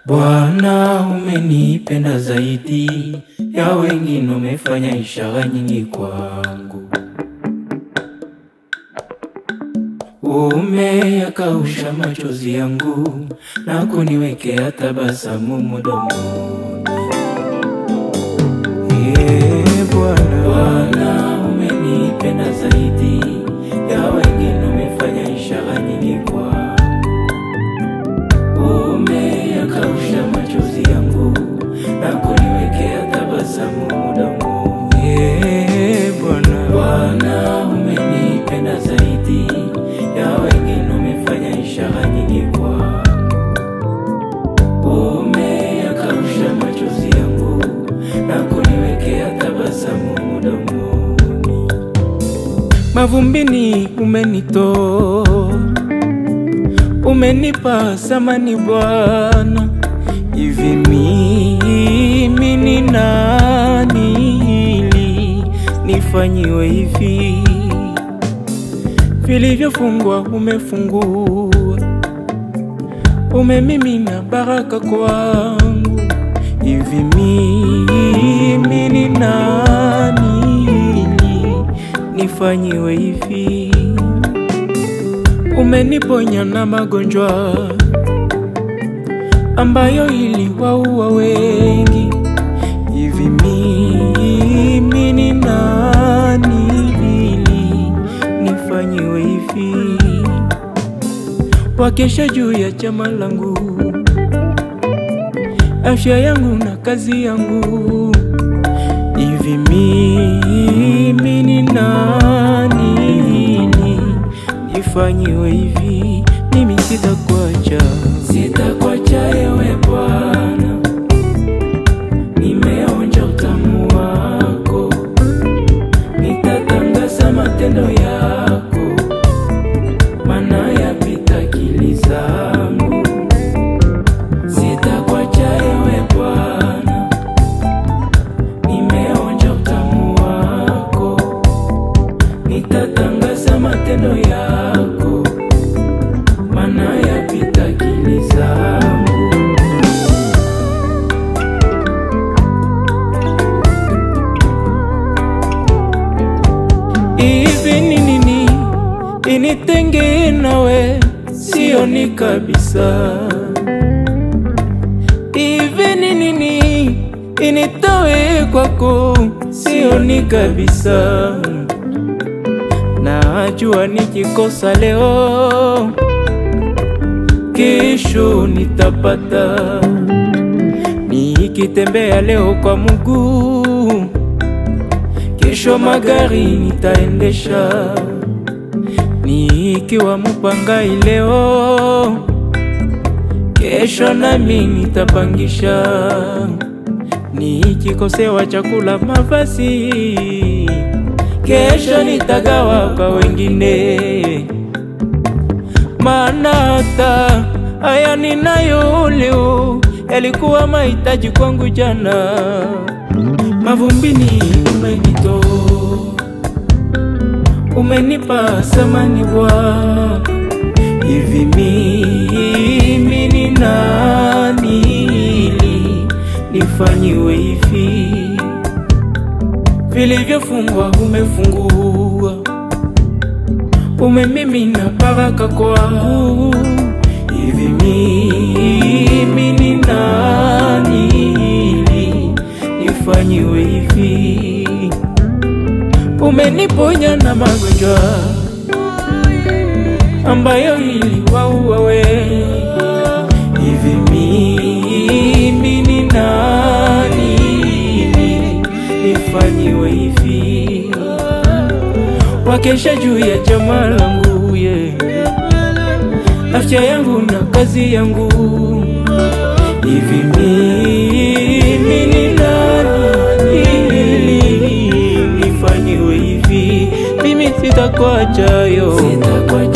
Bwana umenipenda zaidi ya wengine, umefanya ishara nyingi kwangu. Umeyakausha machozi yangu na kuniwekea tabasamu mdomoni. Bwana umenipenda zaidi ya wengine, umefanya ishara nyingi kwangu. Umeyakausha machozi yangu na kuniwekea tabasamu mdomoni. Bwana umenipenda zaidi ya wengine, umefanya ishara nyingi kwangu. Umeyakausha machozi yangu na kuniwekea tabasamu mdomoni. Mavumbini umenitoa, umenipa thamani Bwana. Hivi mimi ni nani ili nifanyiwe hivi? Vilivyofungwa umefungua, umemimina baraka kwangu. Hivi mimi ni nani ili nifanyiwe hivi? Umeniponya na magonjwa ambayo iliwaua wengi. Hivi mimi ni nani ili nifanyiwe hivi? Wakesha juu ya chama langu, afya yangu na kazi yangu. Hivi mimi ni nani ili nifanyiwe hivi? Mimi sitakuacha, sitakuacha ewe Bwana. Nimeonja utamu wako, nitatangaza matendo yako, maana yapita akili zangu. Sitakuacha ewe Bwana, nimeonja utamu wako, nitatangaza matendo yako, maana yapita akili zangu. Hivi ni nini initenge nawe? Sioni kabisa. Hivi ni nini initoe kwako? Sioni kabisa. Najua nikikosa leo, kesho nitapata. Nikitembea leo kwa mguu, kesho magari nitaendesha. Nikiwa mpangai leo, kesho nami nitapangisha. Nikikosewa chakula, mavazi, kesho nitagawa kwa wengine. Maana hata haya ninayo leo yalikuwa mahitaji kwangu jana. Mavumbini umenitoa, umenipa thamani Bwana. Hivi mimi ni nani ili nifanyiwe hivi? Vilivyofungwa umefungua, umemimina baraka kwangu. Hivi mimi ni nani ili nifanyiwe hivi? Umeniponya na magonjwa ambayo iliwaua wengi. Hivi mimi ni nani ili nifanyiwe hivi? Wakesha juu ya chama langu, afya yangu na kazi yangu. Hivi mimi ni nani ili nifanyiwe hivi? Mimi sitakuacha yo, sitakuacha.